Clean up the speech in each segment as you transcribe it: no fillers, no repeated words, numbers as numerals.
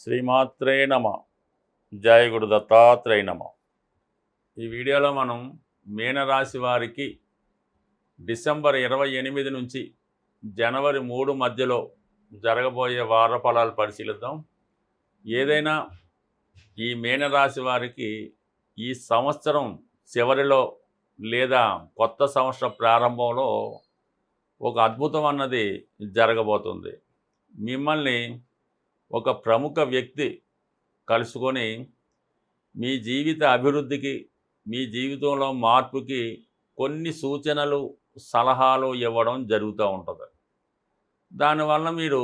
శ్రీమాత్రే నమ. జయ గురు దత్తాత్రేయ నమ. ఈ వీడియోలో మనం మీనరాశి వారికి డిసెంబర్ 28 నుంచి జనవరి 3 మధ్యలో జరగబోయే వార ఫలాలు పరిశీలిద్దాం. ఏదైనా ఈ మీనరాశి వారికి ఈ సంవత్సరం చివరిలో లేదా కొత్త సంవత్సర ప్రారంభంలో ఒక అద్భుతం అన్నది జరగబోతుంది. మిమ్మల్ని ఒక ప్రముఖ వ్యక్తి కలుసుకొని మీ జీవిత అభివృద్ధికి, మీ జీవితంలో మార్పుకి కొన్ని సూచనలు, సలహాలు ఇవ్వడం జరుగుతూ ఉంటుంది. దానివల్ల మీరు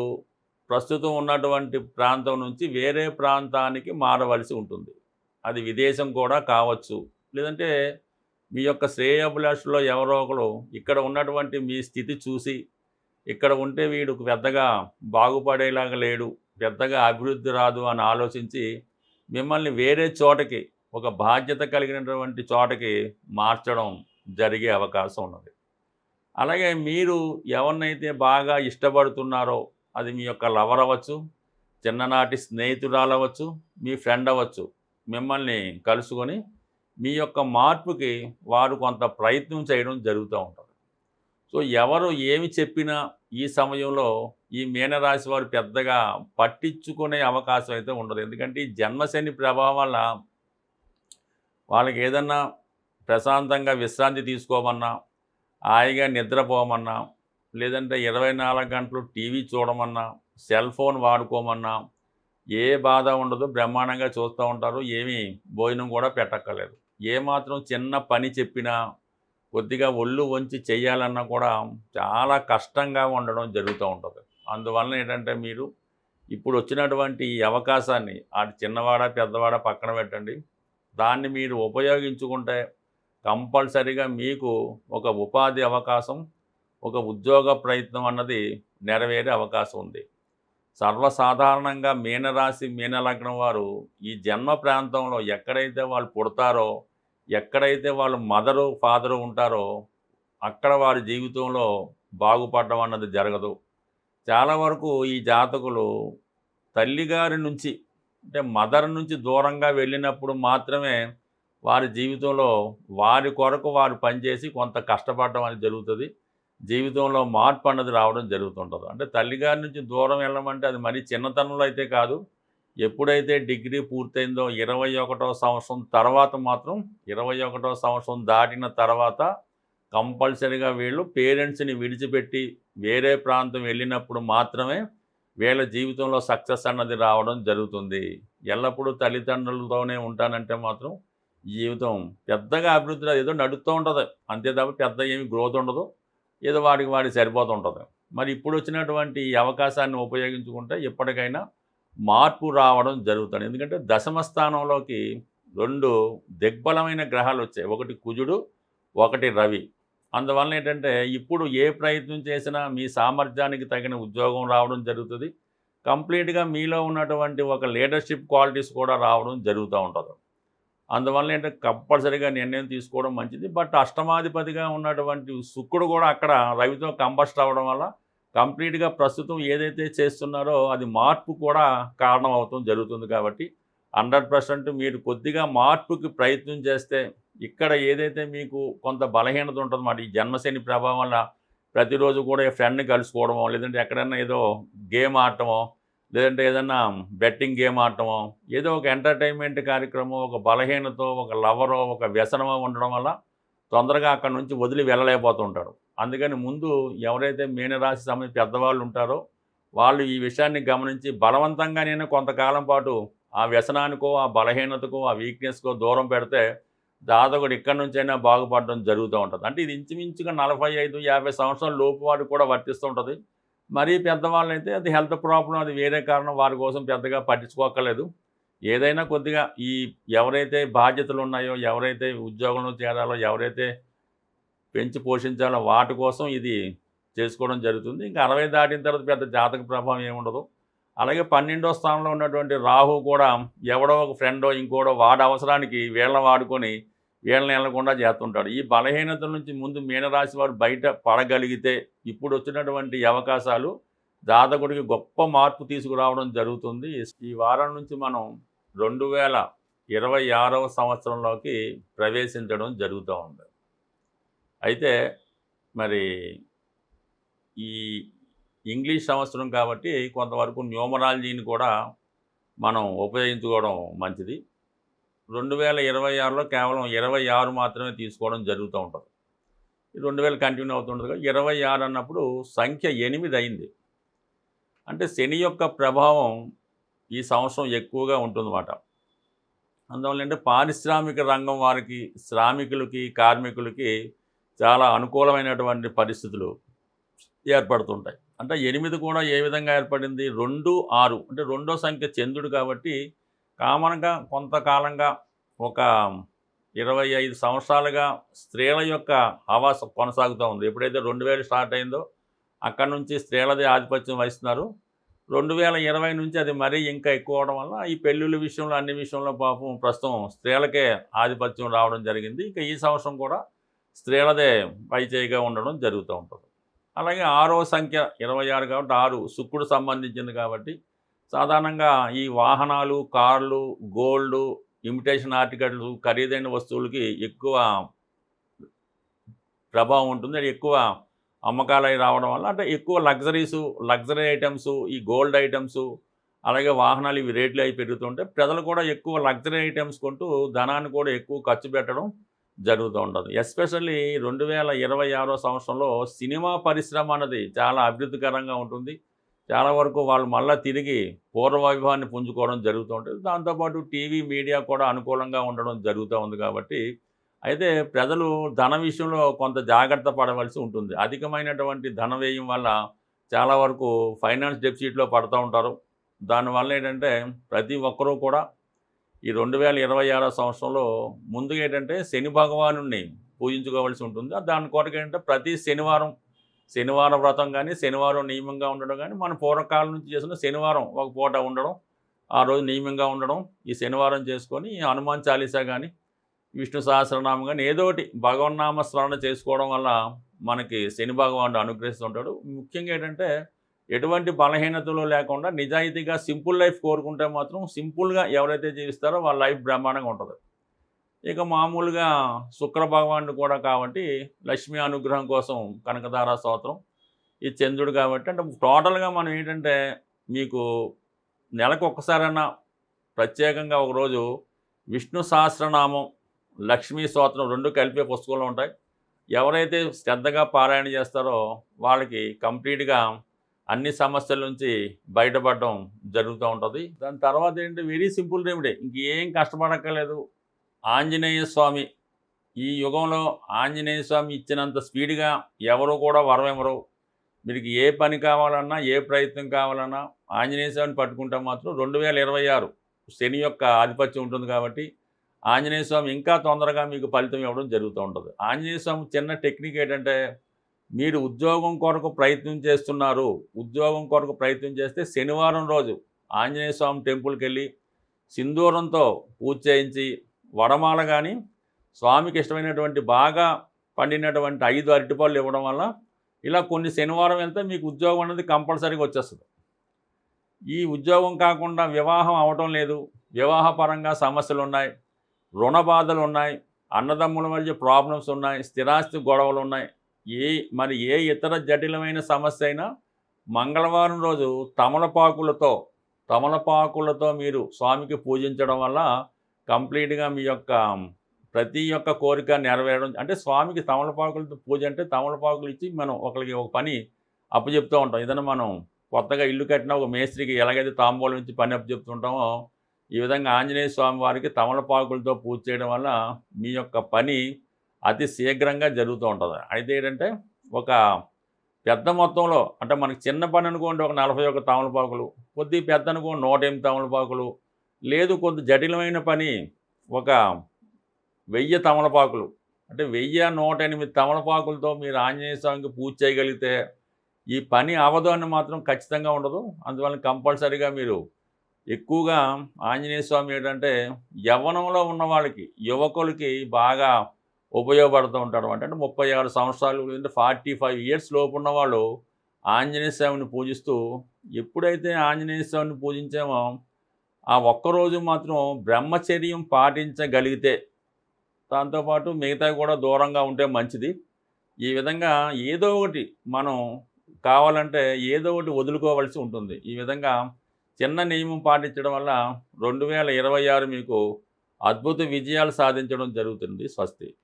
ప్రస్తుతం ఉన్నటువంటి ప్రాంతం నుంచి వేరే ప్రాంతానికి మారవలసి ఉంటుంది. అది విదేశం కూడా కావచ్చు, లేదంటే మీ యొక్క శ్రేయోభిలాషుల్లో ఎవరో ఒకరు ఇక్కడ ఉన్నటువంటి మీ స్థితి చూసి ఇక్కడ ఉంటే వీడు పెద్దగా బాగుపడేలాగా లేడు, పెద్దగా అభివృద్ధి రాదు అని ఆలోచించి మిమ్మల్ని వేరే చోటకి, ఒక బాధ్యత కలిగినటువంటి చోటకి మార్చడం జరిగే అవకాశం ఉన్నది. అలాగే మీరు ఎవరినైతే బాగా ఇష్టపడుతున్నారో, అది మీ యొక్క లవర్ అవ్వచ్చు, చిన్ననాటి స్నేహితురాలు అవ్వచ్చు, మీ ఫ్రెండ్ అవ్వచ్చు, మిమ్మల్ని కలుసుకొని మీ యొక్క మార్పుకి వారు కొంత ప్రయత్నం చేయడం జరుగుతూ ఉంటుంది. సో ఎవరు ఏమి చెప్పినా ఈ సమయంలో ఈ మీనరాశి వారు పెద్దగా పట్టించుకునే అవకాశం అయితే ఉండదు. ఎందుకంటే ఈ జన్మశని ప్రభావం వల్ల వాళ్ళకి ఏదన్నా ప్రశాంతంగా విశ్రాంతి తీసుకోమన్నా, హాయిగా నిద్రపోమన్నా, లేదంటే 24 గంటలు టీవీ చూడమన్నా, సెల్ ఫోన్ వాడుకోమన్నా ఏ బాధ ఉండదు, బ్రహ్మాండంగా చూస్తూ ఉంటారు. ఏమీ భోజనం కూడా పెట్టక్కర్లేదు. ఏమాత్రం చిన్న పని చెప్పినా, కొద్దిగా ఒళ్ళు వంచి చేయాలన్నా కూడా చాలా కష్టంగా ఉండడం జరుగుతూ ఉంటుంది. అందువలన ఏంటంటే మీరు ఇప్పుడు వచ్చినటువంటి ఈ అవకాశాన్ని, అది చిన్నవాడ పెద్దవాడ పక్కన పెట్టండి, దాన్ని మీరు ఉపయోగించుకుంటే కంపల్సరీగా మీకు ఒక ఉపాధి అవకాశం, ఒక ఉద్యోగ ప్రయత్నం అన్నది నెరవేరే అవకాశం ఉంది. సర్వసాధారణంగా మీనరాశి, మీనలగ్నం వారు ఈ జన్మ ప్రాంతంలో ఎక్కడైతే వాళ్ళు పుడతారో, ఎక్కడైతే వాళ్ళు మదరు ఫాదరు ఉంటారో అక్కడ వారి జీవితంలో బాగుపడడం అన్నది జరగదు. చాలా వరకు ఈ జాతకులు తల్లిగారి నుంచి, అంటే మదర్ నుంచి దూరంగా వెళ్ళినప్పుడు మాత్రమే వారి జీవితంలో వారి కొరకు వారు పనిచేసి కొంత కష్టపడడం అనేది జరుగుతుంది. జీవితంలో మార్పు అన్నది రావడం జరుగుతుంటుంది. అంటే తల్లిగారి నుంచి దూరం వెళ్ళమంటే అది మరీ చిన్నతనంలో అయితే కాదు. ఎప్పుడైతే డిగ్రీ పూర్తయిందో 21వ సంవత్సరం తర్వాత మాత్రం, 21వ సంవత్సరం దాటిన తర్వాత కంపల్సరీగా వీళ్ళు పేరెంట్స్ని విడిచిపెట్టి వేరే ప్రాంతం వెళ్ళినప్పుడు మాత్రమే వీళ్ళ జీవితంలో సక్సెస్ అన్నది రావడం జరుగుతుంది. ఎల్లప్పుడూ తల్లిదండ్రులతోనే ఉంటానంటే మాత్రం జీవితం పెద్దగా అభివృద్ధి ఏదో నడుస్తూ ఉంటుంది అంతే తప్ప పెద్ద ఏమి గ్రోత్ ఉండదు. ఏదో వాడికి సరిపోతూ ఉంటుంది. మరి ఇప్పుడు వచ్చినటువంటి ఈ అవకాశాన్ని ఉపయోగించుకుంటే ఎప్పటికైనా మార్పు రావడం జరుగుతుంది. ఎందుకంటే దశమ స్థానంలోకి 2 దిగ్బలమైన గ్రహాలు వచ్చాయి. ఒకటి కుజుడు, ఒకటి రవి. అందువలన ఏంటంటే ఇప్పుడు ఏ ప్రయత్నం చేసినా మీ సామర్థ్యానికి తగిన ఉద్యోగం రావడం జరుగుతుంది. కంప్లీట్గా మీలో ఉన్నటువంటి ఒక లీడర్షిప్ క్వాలిటీస్ కూడా రావడం జరుగుతూ ఉంటుంది. అందువల్ల ఏంటంటే కంపల్సరీగా నిర్ణయం తీసుకోవడం మంచిది. బట్ అష్టమాధిపతిగా ఉన్నటువంటి శుక్రుడు కూడా అక్కడ రవితో కంబస్ట్ అవ్వడం వల్ల కంప్లీట్గా ప్రస్తుతం ఏదైతే చేస్తున్నారో అది మార్పు కూడా కారణం అవుతుంది జరుగుతుంది. కాబట్టి 100% మీరు కొద్దిగా మార్పుకి ప్రయత్నం చేస్తే ఇక్కడ ఏదైతే మీకు కొంత బలహీనత ఉంటుందన్నమాట, ఈ జన్మశని ప్రభావం వల్ల ప్రతిరోజు కూడా ఫ్రెండ్ని కలుసుకోవడమో, లేదంటే ఎక్కడైనా ఏదో గేమ్ ఆడటమో, లేదంటే ఏదన్నా బెట్టింగ్ గేమ్ ఆడటమో, ఏదో ఒక ఎంటర్టైన్మెంట్ కార్యక్రమం, ఒక బలహీనతో, ఒక లవరో, ఒక వ్యసనమో ఉండడం వల్ల తొందరగా అక్కడ నుంచి వదిలి వెళ్ళలేకపోతుంటారు. అందుకని ముందు ఎవరైతే మీనరాశి సంబంధించి పెద్దవాళ్ళు ఉంటారో వాళ్ళు ఈ విషయాన్ని గమనించి బలవంతంగా నేను కొంతకాలం పాటు ఆ వ్యసనానికో, ఆ బలహీనతకో, ఆ వీక్నెస్కో దూరం పెడితే జాతకుడు ఇక్కడి నుంచైనా బాగుపడడం జరుగుతూ ఉంటుంది. అంటే ఇది ఇంచుమించుగా 45-50 సంవత్సరాల లోపు వాడికి కూడా వర్తిస్తూ ఉంటుంది. మరీ పెద్దవాళ్ళైతే అది హెల్త్ ప్రాబ్లం, అది వేరే కారణం, వారి కోసం పెద్దగా పట్టించుకోక్కర్లేదు. ఏదైనా కొద్దిగా ఈ ఎవరైతే బాధ్యతలు ఉన్నాయో, ఎవరైతే ఉద్యోగంలో చేరాలో, ఎవరైతే పెంచి పోషించాలో వాటి కోసం ఇది చేసుకోవడం జరుగుతుంది. ఇంకా 60 దాటిన తర్వాత పెద్ద జాతక ప్రభావం ఏముండదు. అలాగే 12వ స్థానంలో ఉన్నటువంటి రాహు కూడా ఎవడో ఒక ఫ్రెండో ఇంకోడో వాడి అవసరానికి వీళ్ళని వాడుకొని వీళ్ళని వెళ్ళకుండా చేస్తుంటాడు. ఈ బలహీనతల నుంచి ముందు మీనరాశి వారు బయట పడగలిగితే ఇప్పుడు వచ్చినటువంటి అవకాశాలు జాతకుడికి గొప్ప మార్పు తీసుకురావడం జరుగుతుంది. ఈ వారం నుంచి మనం 2026వ సంవత్సరంలోకి ప్రవేశించడం జరుగుతూ ఉంది. అయితే మరి ఈ ఇంగ్లీష్ సంవత్సరం కాబట్టి కొంతవరకు న్యూమరాలజీని కూడా మనం ఉపయోగించుకోవడం మంచిది. 2026లో కేవలం 26 మాత్రమే తీసుకోవడం జరుగుతూ ఉంటుంది. 2000 కంటిన్యూ అవుతుంటుంది కదా, 26 అన్నప్పుడు సంఖ్య 8 అయింది. అంటే శని యొక్క ప్రభావం ఈ సంవత్సరం ఎక్కువగా ఉంటుందన్నమాట. అందువల్ల అంటే పారిశ్రామిక రంగం వారికి, శ్రామికులకి, కార్మికులకి చాలా అనుకూలమైనటువంటి పరిస్థితులు ఏర్పడుతుంటాయి. అంటే 8 కూడా ఏ విధంగా ఏర్పడింది? 2, 6 అంటే రెండో సంఖ్య చంద్రుడు కాబట్టి కామన్గా కొంతకాలంగా ఒక 25 సంవత్సరాలుగా స్త్రీల యొక్క హవా కొనసాగుతూ ఉంది. ఎప్పుడైతే 2000 స్టార్ట్ అయిందో అక్కడి నుంచి స్త్రీలదే ఆధిపత్యం వహిస్తున్నారు. 2020 నుంచి అది మరీ ఇంకా ఎక్కువ అవడం వల్ల ఈ పెళ్ళిళ్ళ విషయంలో, అన్ని విషయంలో పాపం ప్రస్తుతం స్త్రీలకే ఆధిపత్యం రావడం జరిగింది. ఇంకా ఈ సంవత్సరం కూడా స్త్రీలదే పైచేయిగా ఉండడం జరుగుతూ ఉంటుంది. అలాగే 6వ సంఖ్య 26 కాబట్టి 6 శుక్రుడు సంబంధించింది కాబట్టి సాధారణంగా ఈ వాహనాలు, కార్లు, గోల్డ్, ఇమిటేషన్ ఆర్టికల్స్, ఖరీదైన వస్తువులకి ఎక్కువ ప్రభావం ఉంటుంది. అది ఎక్కువ అమ్మకాలై రావడం వల్ల అంటే ఎక్కువ లగ్జరీ ఐటమ్స్, ఈ గోల్డ్ ఐటమ్స్, అలాగే వాహనాలు ఇవి రేట్లు అవి పెరుగుతుంటే ప్రజలు కూడా ఎక్కువ లగ్జరీ ఐటమ్స్ కొంటూ ధనాన్ని కూడా ఎక్కువ ఖర్చు పెట్టడం జరుగుతూ ఉంటుంది. ఎస్పెషల్లీ 2026వ సంవత్సరంలో సినిమా పరిశ్రమ అన్నది చాలా అభివృద్ధికరంగా ఉంటుంది. చాలా వరకు వాళ్ళు మళ్ళీ తిరిగి పూర్వ వైభవాన్ని పుంజుకోవడం జరుగుతూ ఉంటుంది. దాంతోపాటు టీవీ, మీడియా కూడా అనుకూలంగా ఉండడం జరుగుతూ ఉంది కాబట్టి అయితే ప్రజలు ధన విషయంలో కొంత జాగ్రత్త పడవలసి ఉంటుంది. అధికమైనటువంటి ధన వ్యయం వల్ల చాలా వరకు ఫైనాన్స్ డెఫిసిట్లో పడుతూ ఉంటారు. దానివల్ల ఏంటంటే ప్రతి ఒక్కరూ కూడా ఈ 2026 సంవత్సరంలో ముందుగా ఏంటంటే శని భగవానుడిని పూజించుకోవాల్సి ఉంటుంది. దాని కొరకు ఏంటంటే ప్రతి శనివారం వ్రతం కానీ, శనివారం నియమంగా ఉండడం కానీ, మన పూర్వకాలం నుంచి చేసిన శనివారం ఒక పూట ఉండడం, ఆ రోజు నియమంగా ఉండడం, ఈ శనివారం చేసుకొని హనుమాన్ చాలీసా కానీ, విష్ణు సహస్రనామం కానీ ఏదో ఒకటి భగవన్నామ స్మరణ చేసుకోవడం వల్ల మనకి శని భగవానుడు అనుగ్రహిస్తుంటాడు. ముఖ్యంగా ఏంటంటే ఎటువంటి బలహీనతలు లేకుండా నిజాయితీగా సింపుల్ లైఫ్ కోరుకుంటే మాత్రం సింపుల్గా ఎవరైతే జీవిస్తారో వాళ్ళ లైఫ్ బ్రహ్మాండంగా ఉంటుంది. ఇక మామూలుగా శుక్ర భగవానుడు కూడా కాబట్టి లక్ష్మీ అనుగ్రహం కోసం కనకధారా స్తోత్రం, ఈ చంద్రుడు కాబట్టి అంటే టోటల్గా మనం ఏంటంటే మీకు నెలకు ఒక్కసారైనా ప్రత్యేకంగా ఒకరోజు విష్ణు సహస్రనామం, లక్ష్మీ స్తోత్రం 2 కలిపే పుస్తకంలో ఉంటాయి. ఎవరైతే శ్రద్ధగా పారాయణ చేస్తారో వాళ్ళకి కంప్లీట్గా అన్ని సమస్యల నుంచి బయటపడడం జరుగుతూ ఉంటుంది. దాని తర్వాత ఏంటి, వెరీ సింపుల్ రెమెడీ, ఇంకేం కష్టపడక్కర్లేదు. ఆంజనేయ స్వామి, ఈ యుగంలో ఆంజనేయ స్వామి ఇచ్చినంత స్పీడ్గా ఎవరు కూడా వరమివ్వరు. మీకు ఏ పని కావాలన్నా, ఏ ప్రయత్నం కావాలన్నా ఆంజనేయ స్వామిని పట్టుకుంటే మాత్రం 2026 శని యొక్క ఆధిపత్యం ఉంటుంది కాబట్టి ఆంజనేయ స్వామి ఇంకా తొందరగా మీకు ఫలితం ఇవ్వడం జరుగుతూ ఉంటుంది. ఆంజనేయ స్వామి చిన్న టెక్నిక్ ఏంటంటే, మీరు ఉద్యోగం కొరకు ప్రయత్నం చేస్తున్నారు, ఉద్యోగం కొరకు ప్రయత్నం చేస్తే శనివారం రోజు ఆంజనేయ స్వామి టెంపుల్కి వెళ్ళి సింధూరంతో పూజ చేయించి వడమాల కానీ, స్వామికి ఇష్టమైనటువంటి బాగా పండినటువంటి 5 అరటిపళ్ళు ఇవ్వడం వల్ల ఇలా కొన్ని శనివారం వెళ్తే మీకు ఉద్యోగం అనేది కంపల్సరీగా వచ్చేస్తుంది. ఈ ఉద్యోగం కాకుండా వివాహం అవటం లేదు, వివాహపరంగా సమస్యలు ఉన్నాయి, రుణ బాధలు ఉన్నాయి, అన్నదమ్ముల మధ్య ప్రాబ్లమ్స్ ఉన్నాయి, స్థిరాస్తి గొడవలు ఉన్నాయి, ఏ ఇతర జటిలమైన సమస్య అయినా మంగళవారం రోజు తమలపాకులతో మీరు స్వామికి పూజించడం వల్ల కంప్లీట్గా మీ యొక్క ప్రతి ఒక్క కోరిక నెరవేరడం. అంటే స్వామికి తమలపాకులతో పూజ అంటే తమలపాకులు ఇచ్చి మనం ఒకరికి ఒక పని అప్పచెప్తూ ఉంటాం. ఏదైనా మనం కొత్తగా ఇల్లు కట్టినా ఒక మేస్త్రికి ఎలాగైతే తాంబూలం నుంచి పని అప్పచెప్తుంటామో ఈ విధంగా ఆంజనేయ స్వామి వారికి తమలపాకులతో పూజ చేయడం వల్ల మీ యొక్క పని అతి శీఘ్రంగా జరుగుతూ ఉంటుంది. అయితే ఏంటంటే ఒక పెద్ద మొత్తంలో అంటే మనకి చిన్న పని అనుకోండి ఒక 41 తమలపాకులు, కొద్ది పెద్ద అనుకోండి 108 తమలపాకులు, లేదు కొంత జటిలమైన పని ఒక 1000 తమలపాకులు, అంటే 1108 తమలపాకులతో మీరు ఆంజనేయ స్వామికి పూజ చేయగలిగితే ఈ పని అవదు అని మాత్రం ఖచ్చితంగా ఉండదు. అందువల్ల కంపల్సరీగా మీరు ఎక్కువగా ఆంజనేయ స్వామి ఏంటంటే యవ్వనంలో ఉన్న వాళ్ళకి, యువకులకి బాగా ఉపయోగపడుతూ ఉంటాడు. అంటే 36 సంవత్సరాలు లేదంటే 45 ఇయర్స్ లోపు ఉన్నవాళ్ళు ఆంజనేయ స్వామిని పూజిస్తూ ఎప్పుడైతే ఆంజనేయ స్వామిని పూజించామో ఆ ఒక్కరోజు మాత్రం బ్రహ్మచర్యం పాటించగలిగితే దాంతోపాటు మిగతావి కూడా దూరంగా ఉంటే మంచిది. ఈ విధంగా ఏదో ఒకటి మనం కావాలంటే ఏదో ఒకటి వదులుకోవాల్సి ఉంటుంది. ఈ విధంగా చిన్న నియమం పాటించడం వల్ల 2026 మీకు అద్భుత విజయాలు సాధించడం జరుగుతుంది. స్వస్తి.